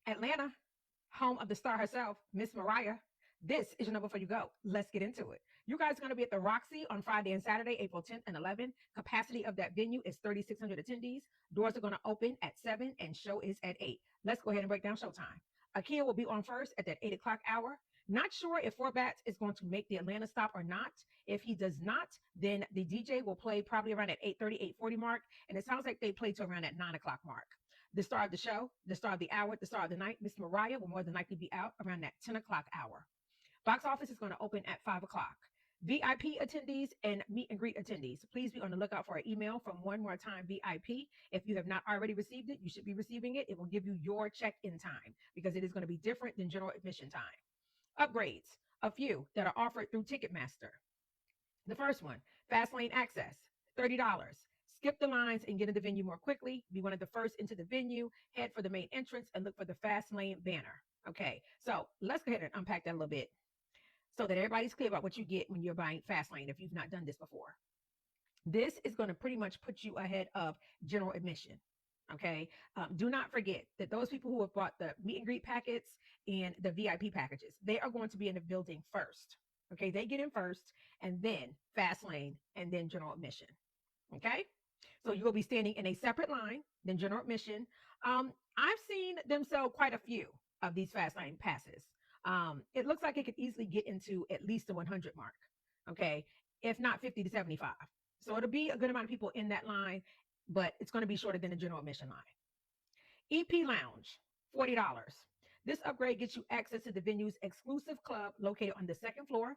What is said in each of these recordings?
Atlanta, home of the star herself, Miss Mariah. This is your number for you go. Let's get into it. You guys are going to be at the Roxy on Friday and Saturday, April 10th and 11th. Capacity of that venue is 3,600 attendees. Doors are going to open at 7 and show is at 8. Let's go ahead and break down showtime. Akia will be on first at that 8 o'clock hour. Not sure if Four Bats is going to make the Atlanta stop or not. If he does not, then the DJ will play probably around at 8:30, 8:40 mark. And it sounds like they play to around that 9 o'clock mark. The star of the show, the star of the hour, the star of the night, Miss Mariah will more than likely be out around that 10 o'clock hour. Box office is going to open at 5 o'clock. VIP attendees and meet and greet attendees, please be on the lookout for an email from One More Time VIP. If you have not already received it, you should be receiving it. It will give you your check-in time because it is going to be different than general admission time. Upgrades, a few that are offered through Ticketmaster. The first one, fast lane access, $30. Skip the lines and get in the venue more quickly. Be one of the first into the venue. Head for the main entrance and look for the fast lane banner. Okay, so let's go ahead and unpack that a little bit so that everybody's clear about what you get when you're buying fast lane if you've not done this before. This is going to pretty much put you ahead of general admission. Okay, do not forget that those people who have bought the meet and greet packets and the VIP packages, they are going to be in the building first. Okay, they get in first and then fast lane and then general admission. Okay, so you will be standing in a separate line than general admission. I've seen them sell quite a few of these fast lane passes. It looks like it could easily get into at least the 100 mark. Okay, if not 50 to 75. So it'll be a good amount of people in that line, but it's going to be shorter than the general admission line. EP Lounge, $40. This upgrade gets you access to the venue's exclusive club located on the second floor.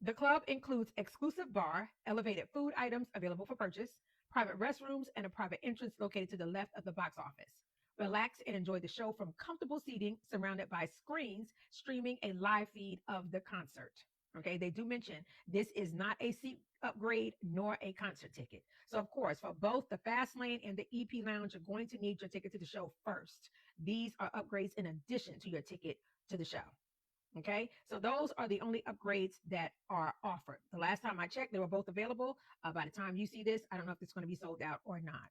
The club includes exclusive bar, elevated food items available for purchase, private restrooms, and a private entrance located to the left of the box office. Relax and enjoy the show from comfortable seating surrounded by screens streaming a live feed of the concert. Okay, they do mention this is not a seat upgrade nor a concert ticket. So, of course, for both the Fast Lane and the EP Lounge, you're going to need your ticket to the show first. These are upgrades in addition to your ticket to the show. Okay, so those are the only upgrades that are offered. The last time I checked, they were both available. By the time you see this, I don't know if it's going to be sold out or not.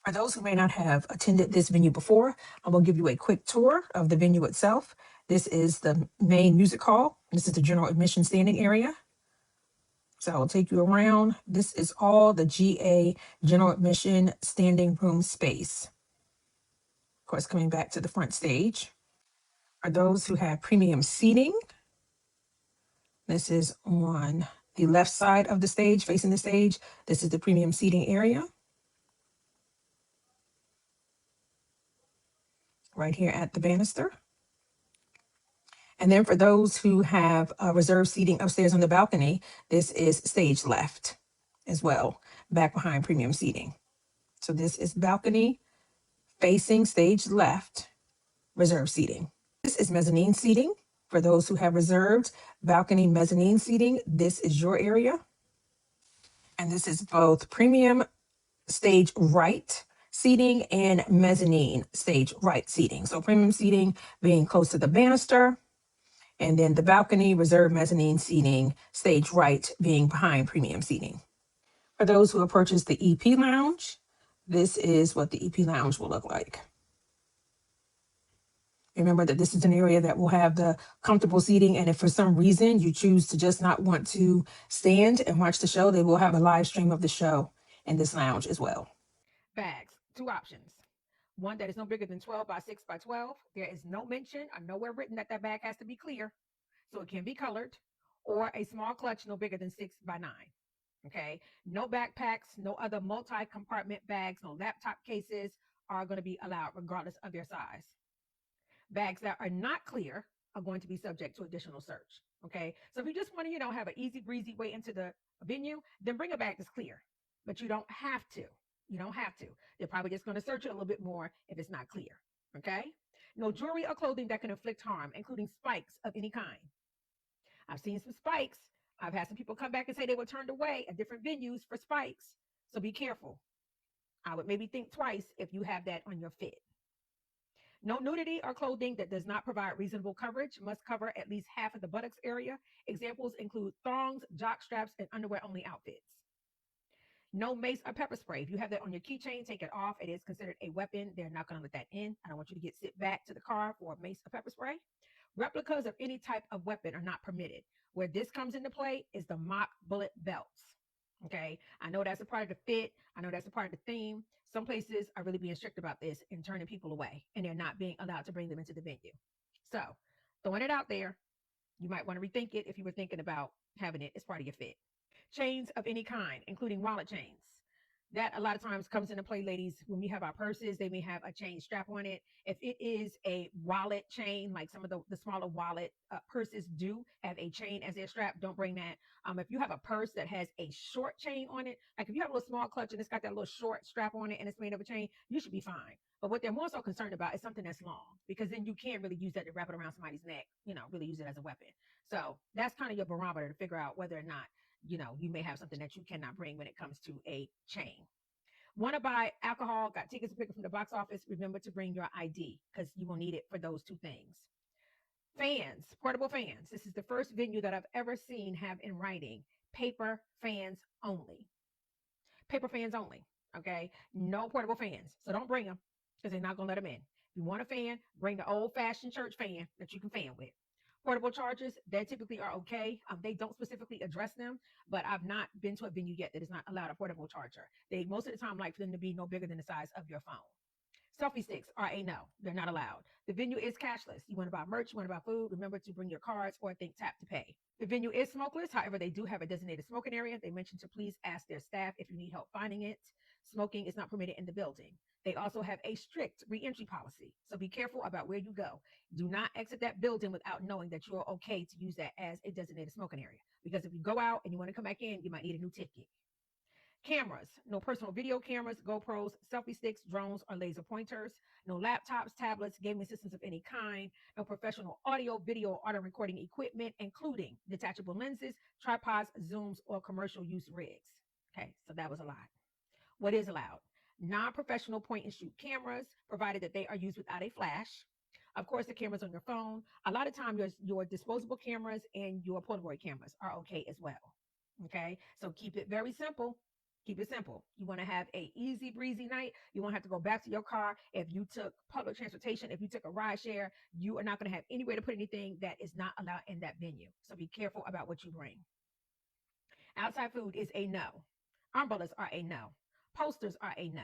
For those who may not have attended this venue before, I'm going to give you a quick tour of the venue itself. This is the main music hall. This is the general admission standing area. So I'll take you around. This is all the GA general admission standing room space. Of course, coming back to the front stage are those who have premium seating. This is on the left side of the stage, facing the stage. This is the premium seating area. Right here at the banister. And then for those who have reserved seating upstairs on the balcony, this is stage left as well, back behind premium seating. So this is balcony facing stage left, reserved seating. This is mezzanine seating. For those who have reserved balcony mezzanine seating, this is your area. And this is both premium stage right seating and mezzanine stage right seating. So premium seating being close to the banister, and then the balcony reserved mezzanine seating, stage right being behind premium seating. For those who have purchased the EP Lounge, this is what the EP Lounge will look like. Remember that this is an area that will have the comfortable seating, and if for some reason you choose to just not want to stand and watch the show, they will have a live stream of the show in this lounge as well. Bags, two options. One that is no bigger than 12 by 6 by 12. There is no mention or nowhere written that that bag has to be clear, so it can be colored, or a small clutch no bigger than 6 by 9. Okay, no backpacks, no other multi-compartment bags, no laptop cases are going to be allowed regardless of their size. Bags that are not clear are going to be subject to additional search. Okay, so if you just want to, have an easy breezy way into the venue, then bring a bag that's clear, but you don't have to. You don't have to. They're probably just going to search it a little bit more if it's not clear. Okay, no jewelry or clothing that can inflict harm, including spikes of any kind. I've seen some spikes. I've had some people come back and say they were turned away at different venues for spikes. So be careful. I would maybe think twice if you have that on your fit. No nudity or clothing that does not provide reasonable coverage must cover at least half of the buttocks area. Examples include thongs, jock straps, and underwear-only outfits. No mace or pepper spray. If you have that on your keychain, take it off. It is considered a weapon. They're not going to let that in. I don't want you to get sent back to the car for a mace or pepper spray. Replicas of any type of weapon are not permitted. Where this comes into play is the mock bullet belts. Okay, I know that's a part of the fit. I know that's a part of the theme. Some places are really being strict about this and turning people away, and they're not being allowed to bring them into the venue. So, throwing it out there, you might want to rethink it if you were thinking about having it as part of your fit. Chains of any kind, including wallet chains. That a lot of times comes into play, ladies, when we have our purses, they may have a chain strap on it. If it is a wallet chain, like some of the smaller wallet purses do have a chain as their strap, don't bring that. If you have a purse that has a short chain on it, like if you have a little small clutch and it's got that little short strap on it and it's made of a chain, you should be fine. But what they're more so concerned about is something that's long, because then you can't really use that to wrap it around somebody's neck, really use it as a weapon. So that's kind of your barometer to figure out whether or not you may have something that you cannot bring when it comes to a chain. Want to buy alcohol, got tickets to pick up from the box office, remember to bring your ID because you will need it for those two things. Fans, portable fans. This is the first venue that I've ever seen have in writing, paper fans only. Paper fans only, okay? No portable fans. So don't bring them because they're not going to let them in. If you want a fan, bring the old-fashioned church fan that you can fan with. Portable chargers, they typically are okay. They don't specifically address them, but I've not been to a venue yet that is not allowed a portable charger. They most of the time like for them to be no bigger than the size of your phone. Selfie sticks are a no. They're not allowed. The venue is cashless. You want to buy merch, you want to buy food, remember to bring your cards or think tap to pay. The venue is smokeless. However, they do have a designated smoking area. They mentioned to please ask their staff if you need help finding it. Smoking is not permitted in the building. They also have a strict reentry policy. So be careful about where you go. Do not exit that building without knowing that you're okay to use that as a designated smoking area. Because if you go out and you want to come back in, you might need a new ticket. Cameras, no personal video cameras, GoPros, selfie sticks, drones, or laser pointers. No laptops, tablets, gaming systems of any kind. No professional audio, video, or audio recording equipment, including detachable lenses, tripods, zooms, or commercial use rigs. Okay, so that was a lot. What is allowed? Non-professional point and shoot cameras, provided that they are used without a flash. Of course, the cameras on your phone. A lot of times, your disposable cameras and your Polaroid cameras are okay as well. Okay, so keep it very simple. Keep it simple. You want to have a easy breezy night. You won't have to go back to your car. If you took public transportation, if you took a ride share, you are not going to have anywhere to put anything that is not allowed in that venue. So be careful about what you bring. Outside food is a no. Umbrellas are a no. Posters are a no.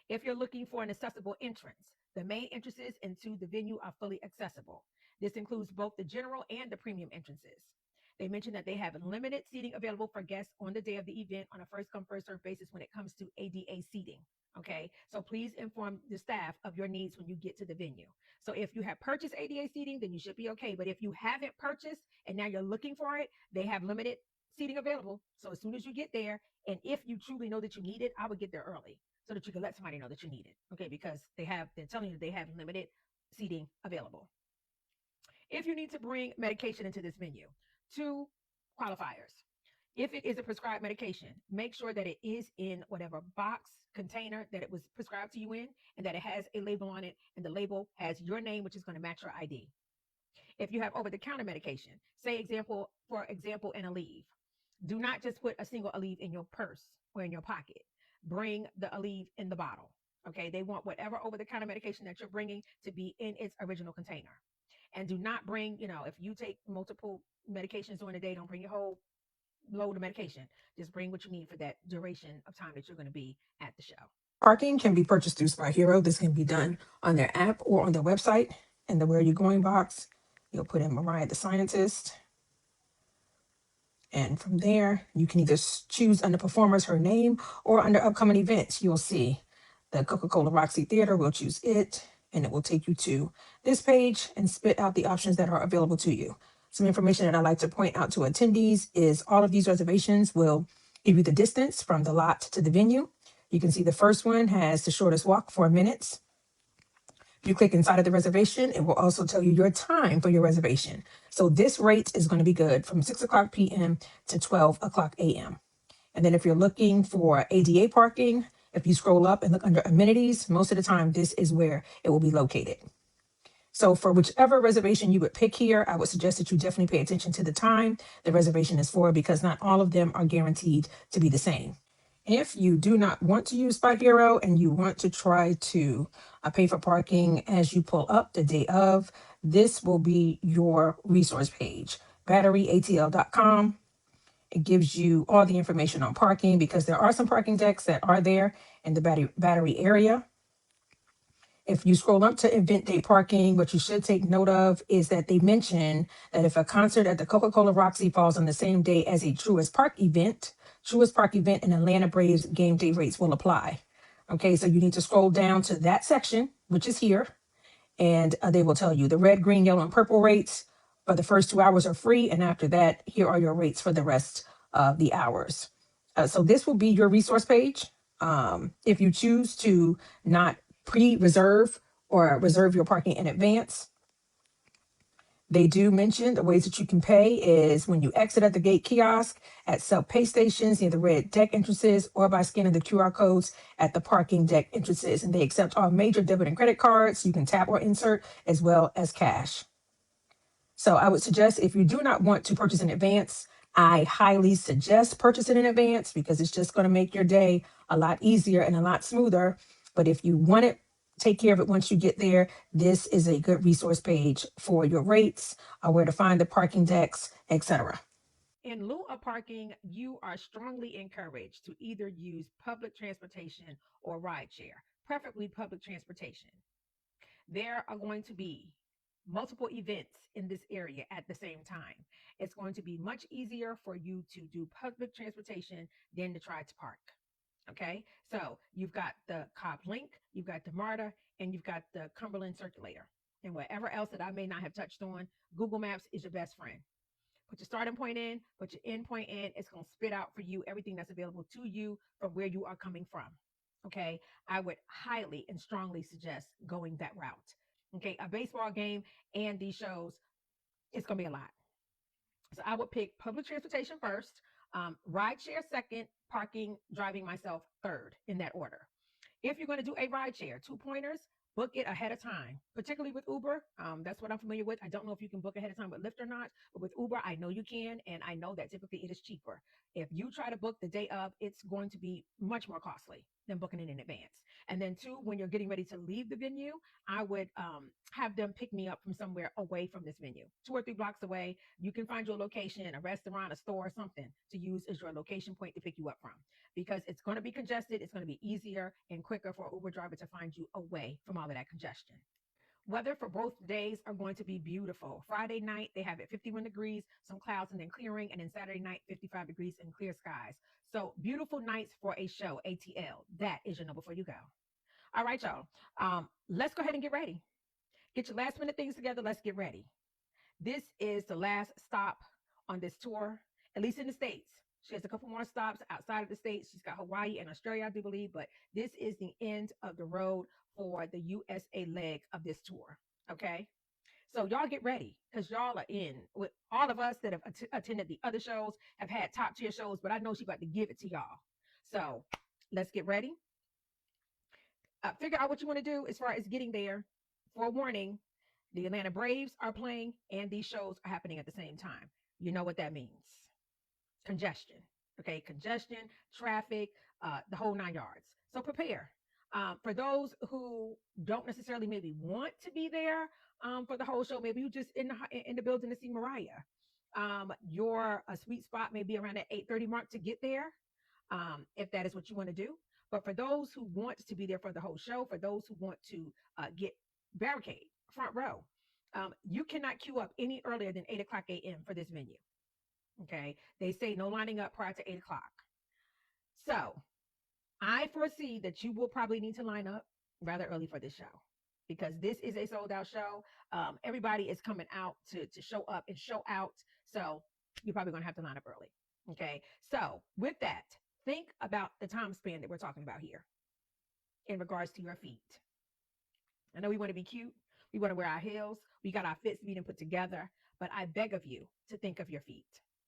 If you're looking for an accessible entrance, the main entrances into the venue are fully accessible. This includes both the general and the premium entrances. They mentioned that they have limited seating available for guests on the day of the event on a first come, first served basis when it comes to ADA seating. Okay, so please inform the staff of your needs when you get to the venue. So if you have purchased ADA seating, then you should be okay. But if you haven't purchased and now you're looking for it, they have limited seating available. So as soon as you get there, and if you truly know that you need it, I would get there early so that you can let somebody know that you need it. Okay, because they're telling you they have limited seating available. If you need to bring medication into this venue, two qualifiers. If it is a prescribed medication, make sure that it is in whatever box, container that it was prescribed to you in, and that it has a label on it, and the label has your name, which is going to match your ID. If you have over-the-counter medication, for example, an Aleve, do not just put a single Aleve in your purse or in your pocket. Bring the Aleve in the bottle. Okay, they want whatever over-the-counter medication that you're bringing to be in its original container. And do not bring, if you take multiple medications during the day, don't bring your whole load of medication. Just bring what you need for that duration of time that you're going to be at the show. Parking can be purchased through Spy Hero. This can be done on their app or on their website. In the Where Are You Going box, you'll put in Mariah the Scientist. And from there, you can either choose under performers her name, or under upcoming events, you'll see the Coca-Cola Roxy Theater. We'll choose it, and it will take you to this page and spit out the options that are available to you. Some information that I like to point out to attendees is all of these reservations will give you the distance from the lot to the venue. You can see the first one has the shortest walk, 4 minutes. If you click inside of the reservation, it will also tell you your time for your reservation. So this rate is going to be good from 6 o'clock p.m. to 12 o'clock a.m. And then if you're looking for ADA parking, if you scroll up and look under amenities, most of the time this is where it will be located. So for whichever reservation you would pick here, I would suggest that you definitely pay attention to the time the reservation is for, because not all of them are guaranteed to be the same. If you do not want to use Spot Hero and you want to try to pay for parking as you pull up the day of, this will be your resource page. BatteryATL.com. It gives you all the information on parking because there are some parking decks that are there in the battery area. If you scroll up to event day parking, what you should take note of is that they mention that if a concert at the Coca-Cola Roxy falls on the same day as a Truist Park event and Atlanta Braves game day rates will apply. Okay, so you need to scroll down to that section, which is here, and they will tell you the red, green, yellow, and purple rates for the first 2 hours are free. And after that, here are your rates for the rest of the hours. So this will be your resource page. If you choose to not pre-reserve or reserve your parking in advance, they do mention the ways that you can pay is when you exit at the gate kiosk, at self-pay stations near the red deck entrances, or by scanning the QR codes at the parking deck entrances. And they accept all major debit and credit cards. You can tap or insert as well as cash. So I would suggest if you do not want to purchase in advance, I highly suggest purchasing in advance because it's just going to make your day a lot easier and a lot smoother. But if you want it, take care of it once you get there. This is a good resource page for your rates, where to find the parking decks, etc. In lieu of parking, you are strongly encouraged to either use public transportation or rideshare, preferably public transportation. There are going to be multiple events in this area at the same time. It's going to be much easier for you to do public transportation than to try to park. Okay, so you've got the Cobb Link, you've got the MARTA, and you've got the Cumberland Circulator. And whatever else that I may not have touched on, Google Maps is your best friend. Put your starting point in, put your end point in. It's going to spit out for you everything that's available to you from where you are coming from. Okay. I would highly and strongly suggest going that route. Okay. A baseball game and these shows, it's going to be a lot. So I would pick public transportation first, ride share second, parking, driving myself third in that order. If you're going to do a ride share, 2 pointers, book it ahead of time, particularly with Uber. That's what I'm familiar with. I don't know if you can book ahead of time with Lyft or not, but with Uber, I know you can. And I know that typically it is cheaper. If you try to book the day of, it's going to be much more costly than booking it in advance. And then two, when you're getting ready to leave the venue, I would have them pick me up from somewhere away from this venue, 2 or 3 blocks away. You can find your location, a restaurant, a store, something to use as your location point to pick you up from because it's going to be congested. It's going to be easier and quicker for an Uber driver to find you away from all of that congestion. Weather for both days are going to be beautiful. Friday night, they have it 51 degrees, some clouds, and then clearing. And then Saturday night, 55 degrees and clear skies. So beautiful nights for a show, ATL. That is your number before you go. All right, y'all. Let's go ahead and get ready. Get your last minute things together. Let's get ready. This is the last stop on this tour, at least in the States. She has a couple more stops outside of the States. She's got Hawaii and Australia, I do believe, but this is the end of the road for the USA leg of this tour. Okay. So y'all get ready because y'all are in with all of us that have attended the other shows, have had top tier shows, but I know she's about to give it to y'all. So let's get ready. Figure out what you want to do as far as getting there. For a warning, the Atlanta Braves are playing and these shows are happening at the same time. You know what that means. Congestion. Okay, congestion, traffic, the whole 9 yards. So prepare. For those who don't necessarily maybe want to be there for the whole show, maybe you just in the building to see Mariah. Your sweet spot may be around that 8:30 mark to get there, if that is what you want to do. But for those who want to be there for the whole show, for those who want to get barricade front row, you cannot queue up any earlier than 8 o'clock a.m. for this venue. Okay, they say no lining up prior to 8 o'clock. So I foresee that you will probably need to line up rather early for this show because this is a sold out show. Everybody is coming out to show up and show out. So you're probably going to have to line up early. Okay. So with that, think about the time span that we're talking about here in regards to your feet. I know we want to be cute. We want to wear our heels. We got our fits beat and put together. But I beg of you to think of your feet.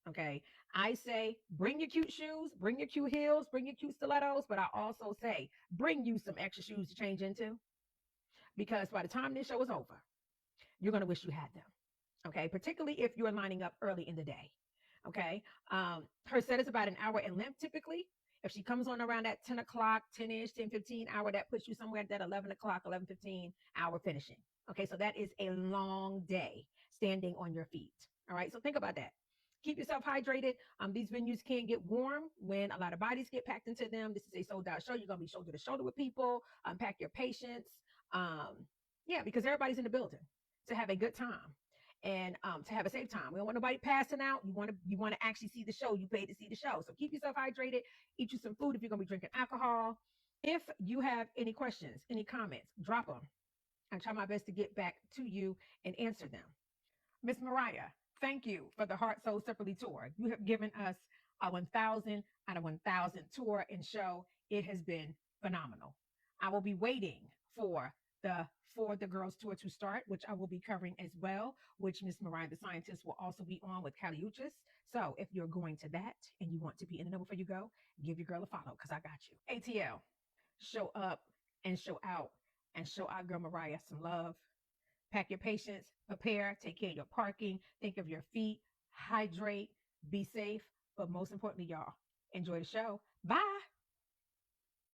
Okay. I say bring your cute shoes, bring your cute heels, bring your cute stilettos. But I also say bring you some extra shoes to change into because by the time this show is over, you're going to wish you had them. Okay. Particularly if you're lining up early in the day. Okay. Her set is about an hour in length typically. If she comes on around that 10 o'clock, 10-ish, 10:15 hour, that puts you somewhere at that 11 o'clock, 11:15 hour finishing. Okay, so that is a long day standing on your feet. All right, so think about that. Keep yourself hydrated. These venues can get warm when a lot of bodies get packed into them. This is a sold out show. You're going to be shoulder to shoulder with people. Pack your patience. Yeah, because everybody's in the building to have a good time and to have a safe time. We don't want nobody passing out. You want to actually see the show. You paid to see the show. So keep yourself hydrated. Eat you some food if you're going to be drinking alcohol. If you have any questions, any comments, drop them. I try my best to get back to you and answer them. Miss Mariah, thank you for the Heart Soul Separately tour. You have given us a 1,000 out of 1,000 tour and show. It has been phenomenal. I will be waiting for the girls tour to start, which I will be covering as well, which Miss Mariah the Scientist will also be on with Caliuchis. So if you're going to that and you want to be in the know before you go, give your girl a follow because I got you. ATL, show up and show out and show our girl Mariah some love. Pack your patience, prepare, take care of your parking, think of your feet, hydrate, be safe, but most importantly, y'all, enjoy the show. Bye.